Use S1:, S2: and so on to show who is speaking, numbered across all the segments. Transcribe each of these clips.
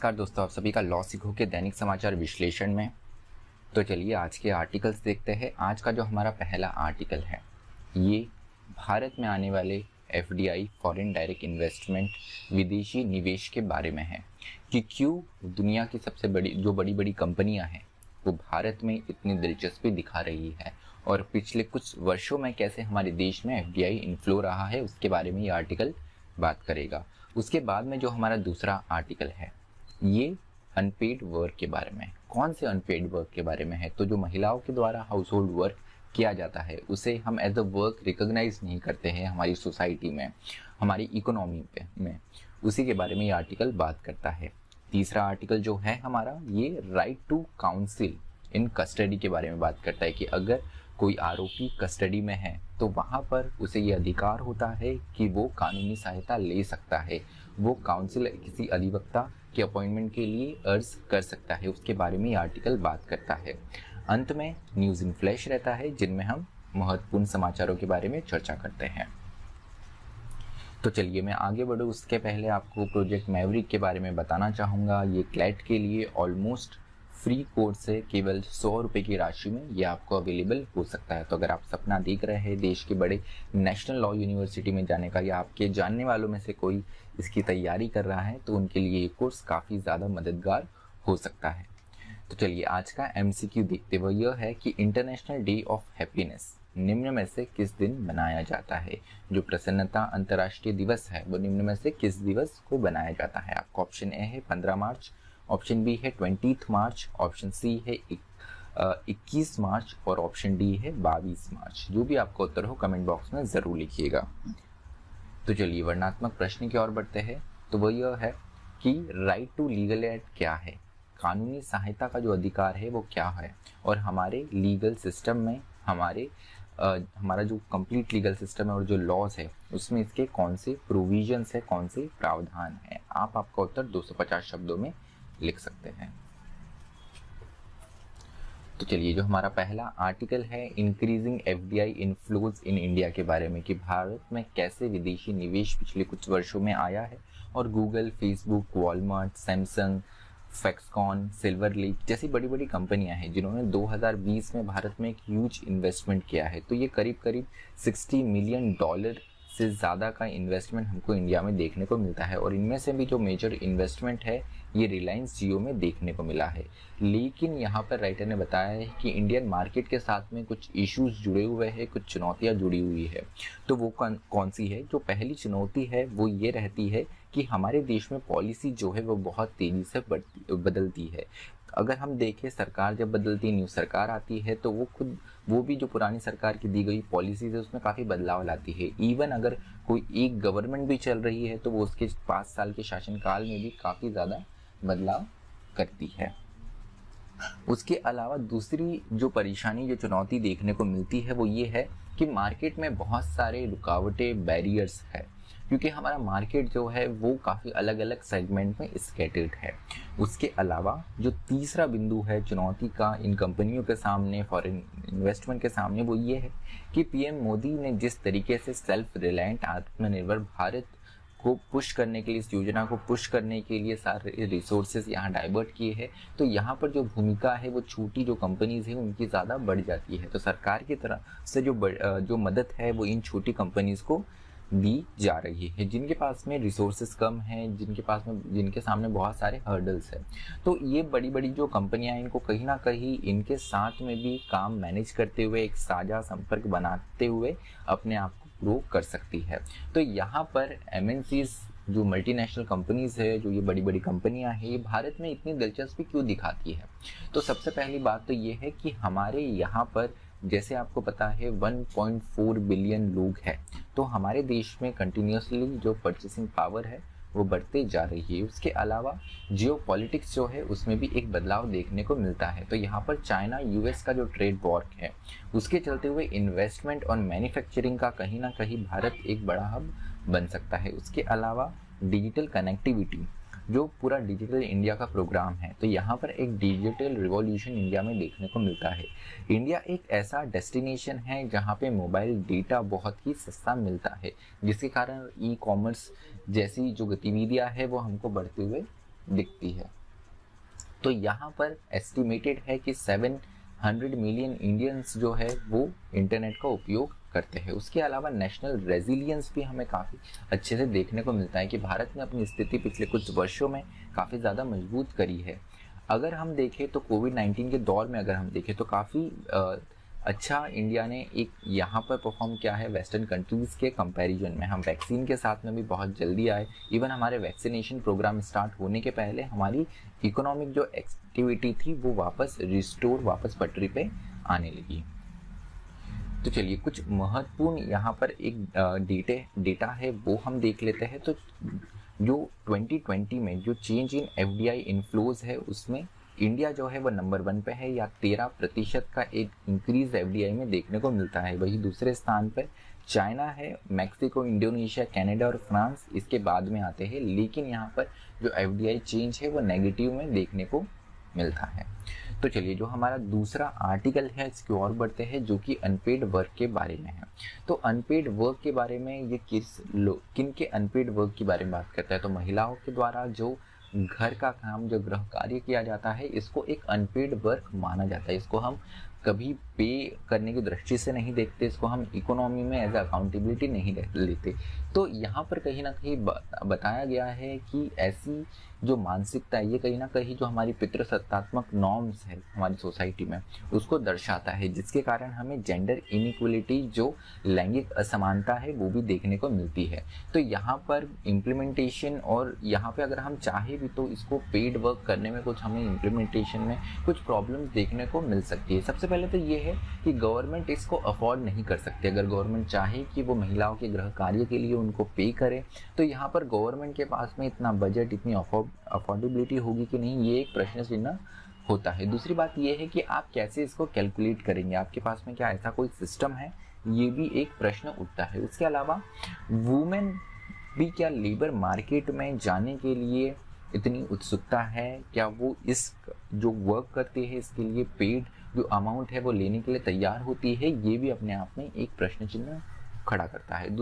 S1: नमस्कार दोस्तों, आप सभी का लॉ सीखो के दैनिक समाचार विश्लेषण में। तो चलिए आज के आर्टिकल्स देखते हैं। आज का जो हमारा पहला आर्टिकल है ये भारत में आने वाले एफडीआई फॉरेन डायरेक्ट इन्वेस्टमेंट विदेशी निवेश के बारे में है कि क्यों दुनिया की सबसे बड़ी बड़ी कंपनियां हैं वो भारत में इतनी दिलचस्पी दिखा रही है और पिछले कुछ वर्षों में कैसे हमारे देश में एफडीआई इन्फ्लो रहा है, उसके बारे में ये आर्टिकल बात करेगा। उसके बाद में जो हमारा दूसरा आर्टिकल है ये अनपेड वर्क के बारे में। कौन से अनपेड वर्क के बारे में है? तो जो महिलाओं के द्वारा हाउस होल्ड वर्क किया जाता है उसे हम एज अ वर्क रिकॉग्नाइज नहीं करते हैं हमारी सोसाइटी में, हमारी इकोनॉमी में, उसी के बारे में ये आर्टिकल बात करता है। तीसरा आर्टिकल जो है हमारा ये right to counsel in custody के बारे में बात करता है कि अगर कोई आरोपी कस्टडी में है तो वहां पर उसे ये अधिकार होता है कि वो कानूनी सहायता ले सकता है, वो काउंसिल किसी अधिवक्ता के अपॉइंटमेंट के लिए अर्ज कर सकता है। उसके बारे में ये आर्टिकल बात करता है। अंत में न्यूज इन फ्लैश रहता है जिनमें हम महत्वपूर्ण समाचारों के बारे में चर्चा करते हैं। तो चलिए मैं आगे बढ़ूँ उसके पहले आपको प्रोजेक्ट मैवरिक के बारे में बताना चाहूँगा। ये क्लैट के लिए ऑलमोस्ट फ्री कोर्स है, केवल 100 रुपये की राशि में ये आपको अवेलेबल हो सकता है। तो अगर आप सपना देख रहे हैं देश के बड़े नेशनल लॉ यूनिवर्सिटी में जाने का या आपके जानने वालों में से कोई इसकी तैयारी कर रहा है तो उनके लिए ये कोर्स काफ़ी ज़्यादा मददगार हो सकता है। तो चलिए आज का एमसीक्यू देखते हुए यह है कि इंटरनेशनल डे ऑफ हैप्पीनेस निम्न में से किस दिन मनाया जाता है? जो प्रसन्नता अंतर्राष्ट्रीय दिवस है वो निम्न में से किस दिवस को बनाया जाता है? आपको ऑप्शन ए है 15 मार्च, ऑप्शन बी है 20 मार्च, ऑप्शन सी है 21 मार्च और ऑप्शन डी है 22 मार्च। जो भी आपका उत्तर हो कमेंट बॉक्स में जरूर लिखिएगा। तो चलिए वर्णात्मक प्रश्न की ओर बढ़ते हैं। तो वह यह है कि राइट टू लीगल एड क्या है? कानूनी सहायता का जो अधिकार है वो क्या है और हमारे लीगल सिस्टम में हमारा जो कंप्लीट लीगल सिस्टम है और जो लॉज है उसमें इसके कौन से प्रोविजंस है, कौन से प्रावधान है? आपका उत्तर 250 शब्दों में लिख सकते हैं। तो चलिए जो हमारा पहला आर्टिकल है increasing FDI inflows in India के बारे में कि भारत में कैसे विदेशी निवेश पिछले कुछ वर्षों में आया है और Google, Facebook, Walmart, Samsung, Foxconn, Silver Lake जैसी बड़ी बड़ी कंपनियां हैं जिन्होंने 2020 में भारत में एक ह्यूज इन्वेस्टमेंट किया है। तो ये करीब करीब $60 मिलियन से ज़्यादा का इन्वेस्टमेंट हमको इंडिया में देखने को मिलता है और इनमें से भी जो मेजर इन्वेस्टमेंट है ये रिलायंस जियो में देखने को मिला है। लेकिन यहाँ पर राइटर ने बताया है कि इंडियन मार्केट के साथ में कुछ इश्यूज जुड़े हुए हैं, कुछ चुनौतियाँ जुड़ी हुई है। तो वो कौन सी है? जो पहली चुनौती है वो ये रहती है कि हमारे देश में पॉलिसी जो है वो बहुत तेज़ी से बदलती है। अगर हम देखें सरकार जब बदलती है, न्यू सरकार आती है तो वो भी जो पुरानी सरकार की दी गई पॉलिसीज है उसमें काफ़ी बदलाव लाती है। इवन अगर कोई एक गवर्नमेंट भी चल रही है तो वो उसके 5 साल के शासनकाल में भी काफ़ी ज़्यादा बदलाव करती है। उसके अलावा दूसरी जो परेशानी, जो चुनौती देखने को मिलती है वो ये है कि मार्केट में बहुत सारे रुकावटें, बैरियर्स है क्योंकि हमारा मार्केट जो है वो काफ़ी अलग अलग सेगमेंट में स्कैटर्ड है। उसके अलावा जो तीसरा बिंदु है चुनौती का इन कंपनियों के सामने, फॉरेन इन्वेस्टमेंट के सामने, वो ये है कि पीएम मोदी ने जिस तरीके से सेल्फ रिलायंट आत्मनिर्भर भारत को पुश करने के लिए, इस योजना को पुश करने के लिए सारे रिसोर्सेज यहाँ डाइवर्ट किए हैं तो यहाँ पर जो भूमिका है वो छोटी जो कंपनीज है उनकी ज़्यादा बढ़ जाती है। तो सरकार की तरफ से जो मदद है वो इन छोटी कंपनीज को दी जा रही है जिनके पास में रिसोर्सेज कम हैं, जिनके सामने बहुत सारे हर्डल्स हैं। तो ये बड़ी बड़ी जो कंपनियां इनको कहीं ना कहीं इनके साथ में भी काम मैनेज करते हुए, एक साझा संपर्क बनाते हुए अपने आप को ग्रो कर सकती है। तो यहाँ पर एमएनसीज जो मल्टीनेशनल कंपनीज है, जो ये बड़ी बड़ी कंपनियां हैं, ये भारत में इतनी दिलचस्पी क्यों दिखाती है? तो सबसे पहली बात तो ये है कि हमारे यहाँ पर जैसे आपको पता है 1.4 बिलियन लोग हैं तो हमारे देश में कंटिन्यूसली जो परचेसिंग पावर है वो बढ़ते जा रही है। उसके अलावा जियोपॉलिटिक्स जो है उसमें भी एक बदलाव देखने को मिलता है। तो यहाँ पर चाइना यूएस का जो ट्रेड वॉर है उसके चलते हुए इन्वेस्टमेंट और मैन्युफैक्चरिंग का कहीं ना कहीं भारत एक बड़ा हब बन सकता है। उसके अलावा डिजिटल कनेक्टिविटी, जो पूरा डिजिटल इंडिया का प्रोग्राम है, तो यहाँ पर एक डिजिटल रिवॉल्यूशन इंडिया में देखने को मिलता है। इंडिया एक ऐसा डेस्टिनेशन है जहाँ पे मोबाइल डेटा बहुत ही सस्ता मिलता है जिसके कारण ई कॉमर्स जैसी जो गतिविधियाँ है वो हमको बढ़ते हुए दिखती है। तो यहाँ पर एस्टिमेटेड है कि 700 मिलियन इंडियंस जो है वो इंटरनेट का उपयोग करते हैं। उसके अलावा नेशनल रेजिलियंस भी हमें काफ़ी अच्छे से देखने को मिलता है कि भारत ने अपनी स्थिति पिछले कुछ वर्षों में काफ़ी ज़्यादा मजबूत करी है। अगर हम देखें तो कोविड-19 के दौर में अगर हम देखें तो काफ़ी अच्छा इंडिया ने एक यहाँ पर परफॉर्म किया है वेस्टर्न कंट्रीज़ के कंपैरिजन में। हम वैक्सीन के साथ में भी बहुत जल्दी आए। इवन हमारे वैक्सीनेशन प्रोग्राम स्टार्ट होने के पहले हमारी इकोनॉमिक जो एक्टिविटी थी वो वापस पटरी पे आने लगी। तो चलिए कुछ महत्वपूर्ण यहाँ पर एक डेटा है वो हम देख लेते हैं। तो जो 2020 में जो चेंज इन एफडीआई इनफ्लोज है उसमें इंडिया जो है वो नंबर 1 पे है, या 13% का एक इंक्रीज एफडीआई में देखने को मिलता है। वही दूसरे स्थान पर चाइना है, मैक्सिको, इंडोनेशिया, कनाडा और फ्रांस इसके बाद में आते हैं। लेकिन यहाँ पर जो एफडीआई चेंज है वो नेगेटिव में देखने को मिलता है। तो चलिए जो हमारा दूसरा आर्टिकल है इसकी ओर बढ़ते हैं, जो कि अनपेड वर्क के बारे में है। तो अनपेड वर्क के बारे में ये किन के अनपेड वर्क के बारे में बात करता है, तो महिलाओं के द्वारा जो घर का काम, जो गृह कार्य किया जाता है, इसको एक अनपेड वर्क माना जाता है। इसको हम कभी पे करने की दृष्टि से नहीं देखते, इसको हम इकोनॉमी में एज अकाउंटेबिलिटी नहीं लेते। तो यहाँ पर कहीं ना कहीं बताया गया है कि ऐसी जो मानसिकता है ये कहीं ना कहीं जो हमारी पितृसत्तात्मक नॉर्म्स है हमारी सोसाइटी में उसको दर्शाता है, जिसके कारण हमें जेंडर इनइक्वलिटी, जो लैंगिक असमानता है वो भी देखने को मिलती है। तो यहाँ पर इम्प्लीमेंटेशन, और यहाँ पे अगर हम चाहे भी तो इसको पेड वर्क करने में कुछ हमें इम्प्लीमेंटेशन में कुछ प्रॉब्लम्स देखने को मिल सकती है। सबसे पहले तो ये है कि गवर्नमेंट इसको अफोर्ड नहीं कर सकती। अगर गवर्नमेंट चाहे कि वो महिलाओं के गृह कार्य के लिए उनको पे करे, तो यहाँ पर गवर्नमेंट के पास में इतना बजट, इतनी अफोर्डेबिलिटी होगी कि नहीं, ये एक प्रश्न चिन्ह होता है। दूसरी बात ये है कि आप कैसे इसको कैलकुलेट करेंगे, आपके पास में क्या ऐसा कोई सिस्टम है, ये भी एक प्रश्न उठता है। उसके अलावा वुमेन भी क्या लेबर मार्केट में जाने के लिए इतनी उत्सुकता है, क्या वो इस जो वर्क करते हैं इसके लिए पेड जो अमाउंट है वो लेने के लिए तैयार होती है, ये भी अपने आप में एक प्रश्न चिन्ह खड़ा करता है।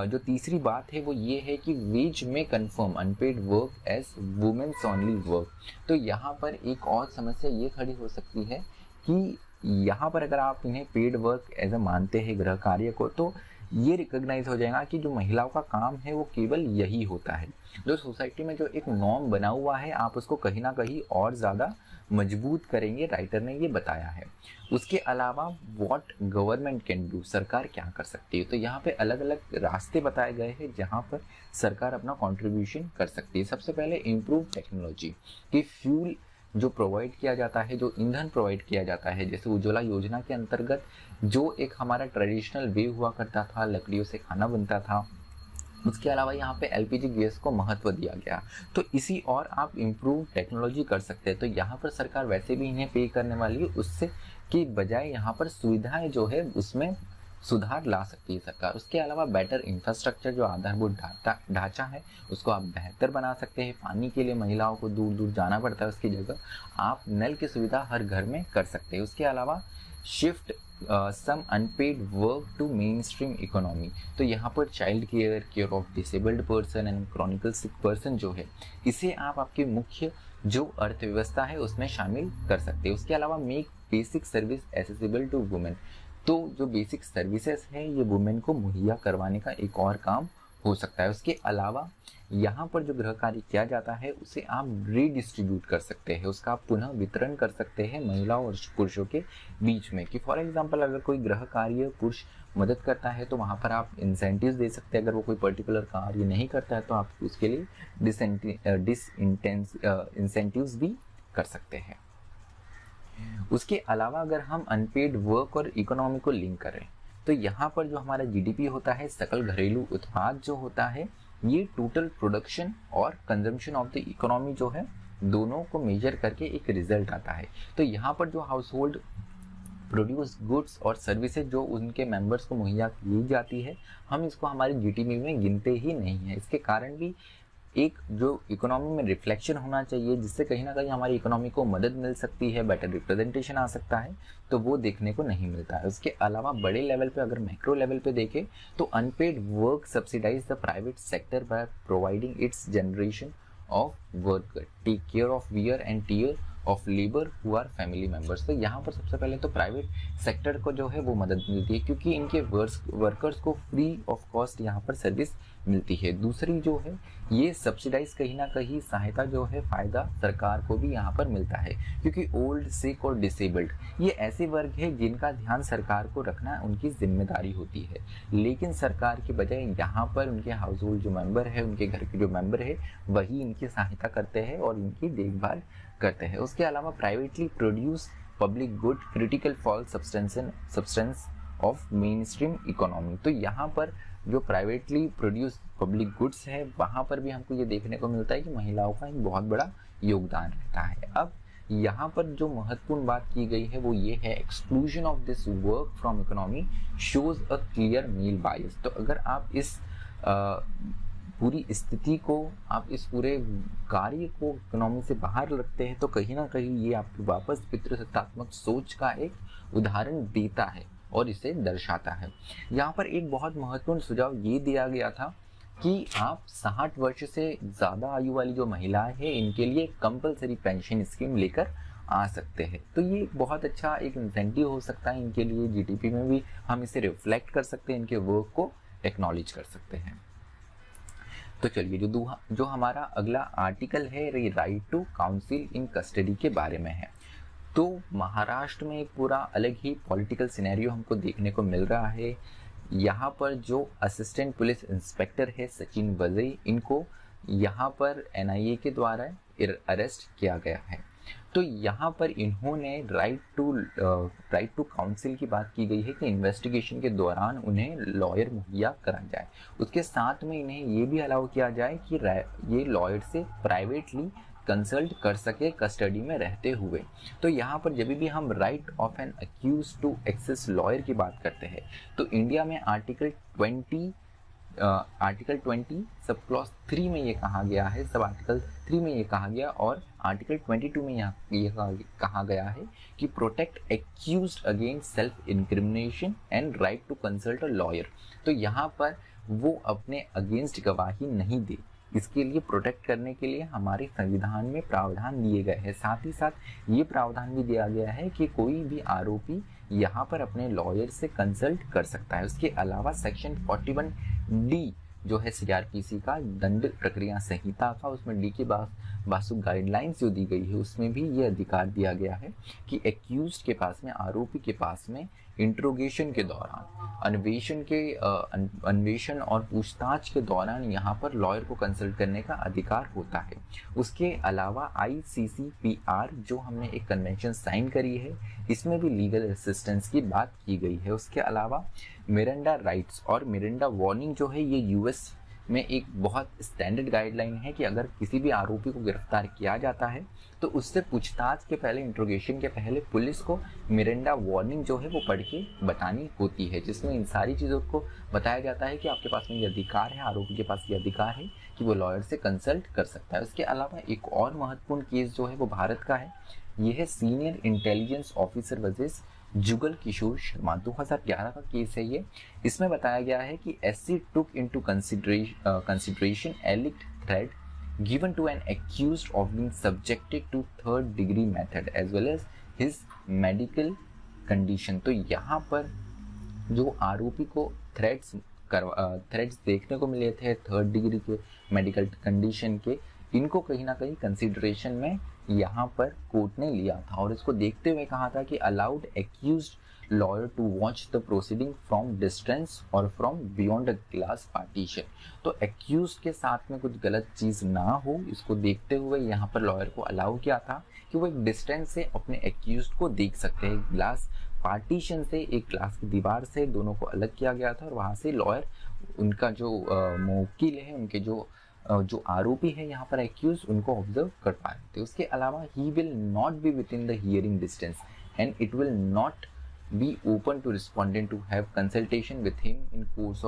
S1: जो तीसरी बात है वो ये है कि वेज में confirm unpaid work as women's only work. तो यहाँ पर एक और समस्या ये खड़ी हो सकती है कि यहाँ पर अगर आप इन्हें पेड वर्क एज अ मानते हैं गृह कार्य को, तो ये रिकॉग्नाइज हो जाएगा कि जो महिलाओं का काम है वो केवल यही होता है। जो सोसाइटी में जो एक नॉर्म बना हुआ है आप उसको कहीं ना कहीं और ज़्यादा मजबूत करेंगे, राइटर ने ये बताया है। उसके अलावा व्हाट गवर्नमेंट कैन डू, सरकार क्या कर सकती है, तो यहाँ पे अलग अलग रास्ते बताए गए हैं जहाँ पर सरकार अपना कंट्रीब्यूशन कर सकती है। सबसे पहले इम्प्रूव टेक्नोलॉजी कि फ्यूल जो प्रोवाइड किया जाता है, जो ईंधन प्रोवाइड किया जाता है, जैसे उज्ज्वला योजना के अंतर्गत जो एक हमारा ट्रेडिशनल वे हुआ करता था, लकड़ियों से खाना बनता था, उसके अलावा यहाँ पे एलपीजी गैस को महत्व दिया गया। तो इसी और आप इम्प्रूव टेक्नोलॉजी कर सकते हैं। तो यहाँ पर सरकार वैसे भी इन्हें पे करने वाली है, उससे की बजाय यहाँ पर सुविधाएं जो है उसमें सुधार ला सकती है सरकार। उसके अलावा बेटर इंफ्रास्ट्रक्चर, जो आधारभूत ढांचा है उसको आप बेहतर बना सकते हैं। पानी के लिए महिलाओं को दूर दूर जाना पड़ता है, उसकी जगह आप नल की सुविधा हर घर में कर सकते हैं। उसके अलावा shift some unpaid work to mainstream economy, तो यहाँ पर child care, care of disabled person and chronical sick person जो है, इसे आप आपके मुख्य जो अर्थव्यवस्था है उसमें शामिल कर सकते हैं। उसके अलावा make basic service accessible to women, तो जो बेसिक सर्विसेज है ये वुमेन को मुहैया करवाने का एक और काम हो सकता है। उसके अलावा यहाँ पर जो गृह कार्य किया जाता है उसे आप रीडिस्ट्रीब्यूट कर सकते हैं, उसका आप पुनः वितरण कर सकते हैं महिलाओं और पुरुषों के बीच में। कि फॉर एग्जांपल अगर कोई गृह कार्य पुरुष मदद करता है तो वहाँ पर आप इंसेंटिव्स दे सकते हैं। अगर वो कोई पर्टिकुलर कार्य नहीं करता है तो आप उसके लिए इंसेंटिव्स भी कर सकते हैं। उसके अलावा अगर हम अनपेड वर्क और इकोनॉमी को लिंक करें तो यहाँ पर जो हमारा जीडीपी होता है, सकल घरेलू उत्पाद जो होता है, ये टोटल प्रोडक्शन और कंजम्पशन ऑफ द इकोनॉमी जो है दोनों को मेजर करके एक रिजल्ट आता है। तो यहाँ पर जो हाउस होल्ड प्रोड्यूस गुड्स और सर्विसेज जो उनके मेंबर्स को मुहैया की जाती है, हम इसको हमारे जीडीपी में गिनते ही नहीं है। इसके कारण भी एक जो इकोनॉमी में रिफ्लेक्शन होना चाहिए, जिससे कहीं ना कहीं हमारी इकोनॉमी को मदद मिल सकती है, बेटर रिप्रेजेंटेशन आ सकता है, तो वो देखने को नहीं मिलता है। उसके अलावा बड़े लेवल पे अगर मैक्रो लेवल पे देखें तो unpaid work subsidize the private sector by providing its generation of worker, take care of wear and tear of labour who are family members. तो यहाँ पर सबसे पहले तो प्राइवेट सेक्टर को जो है वो मदद मिलती है, क्योंकि इनके वर्कर्स को फ्री ऑफ कॉस्ट यहाँ पर सर्विस मिलती है। दूसरी जो है ये सब्सिडाइज कहीं ना कहीं सहायता जो है फायदा सरकार को भी यहाँ पर मिलता है, क्योंकि ओल्ड, सिक और डिसेबल्ड ये ऐसे वर्ग है जिनका ध्यान सरकार को रखना उनकी जिम्मेदारी होती है, लेकिन सरकार के बजाय यहाँ पर उनके हाउस होल्ड जो मेंबर है, उनके घर के जो मेंबर है वही इनकी सहायता करते हैं और इनकी देखभाल करते हैं। उसके अलावा privately produce public good critical for substance of main stream economy. तो यहाँ पर जो प्राइवेटली प्रोड्यूस पब्लिक गुड्स है वहाँ पर भी हमको ये देखने को मिलता है कि महिलाओं का एक बहुत बड़ा योगदान रहता है। अब यहाँ पर जो महत्वपूर्ण बात की गई है वो ये है, exclusion of this work from economy shows a clear male bias. तो अगर आप इस पूरी स्थिति को, आप इस पूरे कार्य को इकोनॉमी से बाहर रखते हैं तो कहीं ना कहीं ये आपकी वापस पितृसत्तात्मक सोच का एक उदाहरण देता है और इसे दर्शाता है। यहाँ पर एक बहुत महत्वपूर्ण सुझाव ये दिया गया था कि आप 60 वर्ष से ज़्यादा आयु वाली जो महिलाएं हैं इनके लिए कंपलसरी पेंशन स्कीम लेकर आ सकते हैं। तो ये एक बहुत अच्छा एक इंसेंटिव हो सकता है इनके लिए, जीडीपी में भी हम इसे रिफ्लेक्ट कर सकते हैं, इनके वर्क को एक्नॉलेज कर सकते हैं। तो चलिए जो हमारा अगला आर्टिकल है right to counsel in custody के बारे में है। तो महाराष्ट्र में एक पूरा अलग ही पॉलिटिकल सिनेरियो हमको देखने को मिल रहा है। यहाँ पर जो असिस्टेंट पुलिस इंस्पेक्टर है सचिन वजई, इनको यहाँ पर एनआईए के द्वारा अरेस्ट किया गया है। तो यहाँ पर इन्होंने राइट टू काउंसिल की बात की गई है कि इन्वेस्टिगेशन के दौरान उन्हें लॉयर मुहैया करा जाए, उसके साथ में इन्हें ये भी अलाउ किया जाए कि ये लॉयर से प्राइवेटली कंसल्ट कर सके कस्टडी में रहते हुए। तो यहाँ पर जब भी हम right of an accused to access lawyer की बात करते हैं तो इंडिया में आर्टिकल 20 सब क्लॉज 3 में ये कहा गया है, सब आर्टिकल 3 में ये कहा गया, और आर्टिकल 22 में ये कहा गया है कि protect accused against self incrimination and right to consult a lawyer. तो यहाँ पर वो अपने अगेंस्ट गवाही नहीं दे, इसके लिए प्रोटेक्ट करने के लिए हमारे संविधान में प्रावधान दिए गए हैं। साथ ही साथ ये प्रावधान भी दिया गया है कि कोई भी आरोपी यहाँ पर अपने लॉयर से कंसल्ट कर सकता है। उसके अलावा सेक्शन 41D जो है सीआरपीसी का दंड प्रक्रिया संहिता का, उसमें डी के बासु गाइडलाइंस जो दी गई है उसमें भी ये अधिकार दिया गया है कि एक्यूज्ड के पास में, आरोपी के पास में इंट्रोगेशन के दौरान, अन्वेषण और पूछताछ के दौरान यहाँ पर लॉयर को कंसल्ट करने का अधिकार होता है। उसके अलावा ICCPR जो हमने एक कन्वेंशन साइन करी है, इसमें भी लीगल असिस्टेंस की बात की गई है। उसके अलावा मिरांडा राइट्स और मिरांडा वार्निंग जो है ये यूएस में एक बहुत स्टैंडर्ड गाइडलाइन है कि अगर किसी भी आरोपी को गिरफ्तार किया जाता है तो उससे पूछताछ के पहले, इंट्रोगेशन के पहले पुलिस को मिरांडा वार्निंग जो है वो पढ़ के बतानी होती है, जिसमें इन सारी चीज़ों को बताया जाता है कि आपके पास में ये अधिकार है, आरोपी के पास ये अधिकार है कि वो लॉयर से कंसल्ट कर सकता है। उसके अलावा एक और महत्वपूर्ण केस जो है वो भारत का है, ये है senior intelligence officer versus Jugal Kishore Sharma. 2011 का केस है ये। इसमें बताया गया है कि SC took into consideration alleged threat given to an accused of being subjected to third degree method as well as his medical condition। तो यहाँ पर जो आरोपी को थ्रेट्स देखने को मिले थे थर्ड डिग्री के, मेडिकल कंडीशन के, इनको कहीं ना कहीं कंसिडरेशन में यहाँ पर कोर्ट ने लिया था और इसको देखते हुए कहा था कि allowed accused lawyer to watch the proceeding from distance और from beyond a glass partition. तो एक्यूज के साथ में कुछ गलत चीज़ ना हो, इसको देखते हुए यहाँ पर लॉयर को अलाउ किया था कि वो एक डिस्टेंस से अपने एक्यूज को देख सकते हैं। ग्लास पार्टीशन से, एक ग्लास की दीवार से दोनों को अलग किया गया था और वहाँ से लॉयर, उनका जो मुवक्किल है, उनके जो आरोपी है यहाँ पर एक्यूज, उनको ऑब्जर्व कर पा रहे थे। उसके अलावा he will not be within the hearing distance and it will not be open to respondent to have consultation with him in course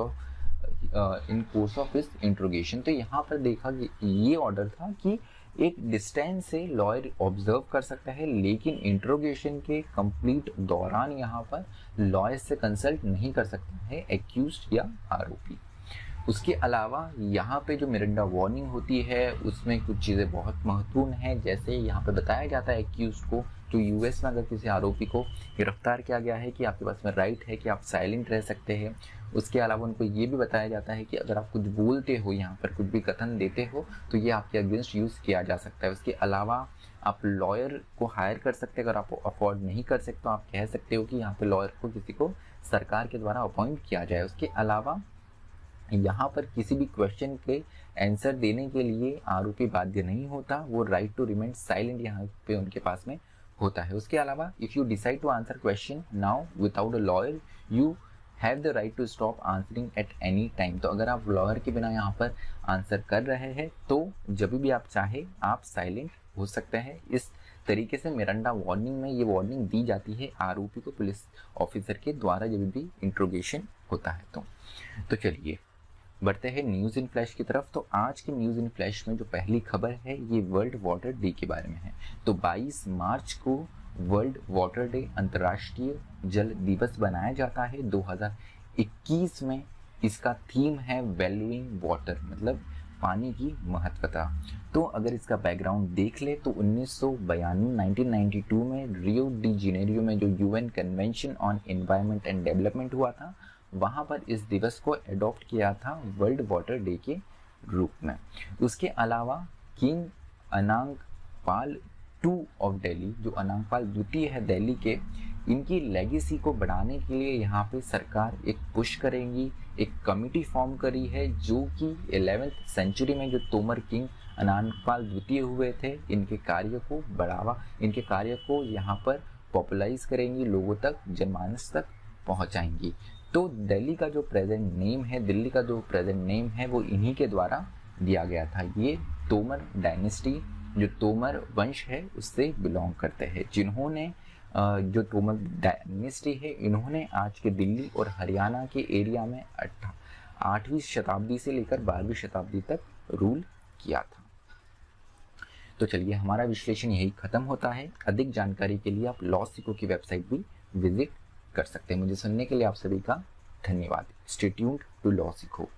S1: of his interrogation. तो यहाँ पर देखा कि ये ऑर्डर था कि एक डिस्टेंस से लॉयर ऑब्जर्व कर सकता है, लेकिन इंट्रोगेशन के कंप्लीट दौरान यहाँ पर लॉयर से कंसल्ट नहीं कर सकता है एक्यूज्ड या आरोपी। उसके अलावा यहाँ पे जो मिरांडा वार्निंग होती है उसमें कुछ चीज़ें बहुत महत्वपूर्ण हैं। जैसे यहाँ पे बताया जाता है एक्यूज को, जो यूएस में अगर किसी आरोपी को गिरफ्तार किया गया है, कि आपके पास में राइट है कि आप साइलेंट रह सकते हैं। उसके अलावा उनको ये भी बताया जाता है कि अगर आप कुछ बोलते हो, यहाँ पर कुछ भी कथन देते हो, तो ये आपके अगेंस्ट यूज़ किया जा सकता है। उसके अलावा आप लॉयर को हायर कर सकते हैं। अगर आप अफोर्ड नहीं कर सकते तो आप कह सकते हो कि यहाँ पे लॉयर को किसी को सरकार के द्वारा अपॉइंट किया जाए। उसके अलावा यहाँ पर किसी भी क्वेश्चन के आंसर देने के लिए आरोपी बाध्य नहीं होता, वो राइट टू रिमेन साइलेंट यहाँ पे उनके पास में होता है। उसके अलावा if you decide to answer question now without a lawyer, you have the right to stop answering at any time. तो अगर आप लॉयर के बिना यहाँ पर आंसर कर रहे हैं तो जब भी आप चाहे आप साइलेंट हो सकते हैं। इस तरीके से मिरांडा वार्निंग में ये वार्निंग दी जाती है आरोपी को पुलिस ऑफिसर के द्वारा जब भी इंट्रोगेशन होता है। तो चलिए बढ़ते हैं न्यूज़ इन फ्लैश की तरफ। तो आज की न्यूज़ इन फ्लैश में जो पहली खबर है ये वर्ल्ड वाटर डे के बारे में है। तो 22 मार्च को वर्ल्ड वाटर डे, अंतर्राष्ट्रीय जल दिवस बनाया जाता है। 2021 में इसका थीम है वैल्यूइंग वाटर, मतलब पानी की महत्वता। तो अगर इसका बैकग्राउंड देख ले तो 1992 में रियो डी जेनेरियो में जो UN convention on environment and development हुआ था, वहाँ पर इस दिवस को एडॉप्ट किया था वर्ल्ड वाटर डे के रूप में। उसके अलावा king Anang Pal II of Delhi, जो अनांग पाल द्वितीय है दिल्ली के, इनकी लेगेसी को बढ़ाने के लिए यहाँ पे सरकार एक पुश करेंगी, एक कमिटी फॉर्म करी है जो कि 11th सेंचुरी में जो तोमर किंग अनांग पाल द्वितीय हुए थे, इनके कार्य को बढ़ावा, इनके कार्य को यहाँ पर पॉपुलराइज करेंगी, लोगों तक, जनमानस तक पहुँचाएंगी। तो दिल्ली का जो प्रेजेंट नेम है वो इन्हीं के द्वारा दिया गया था। ये तोमर डायनेस्टी, जो तोमर वंश है, उससे बिलोंग करते हैं, जिन्होंने जो तोमर डायनेस्टी है, इन्होंने आज के दिल्ली और हरियाणा के एरिया में 8वीं शताब्दी से लेकर 12वीं शताब्दी तक रूल किया था। तो चलिए हमारा विश्लेषण यही खत्म होता है। अधिक जानकारी के लिए आप लॉ सिको की वेबसाइट भी विजिट कर सकते हैं। मुझे सुनने के लिए आप सभी का धन्यवाद। Stay tuned to law सिको।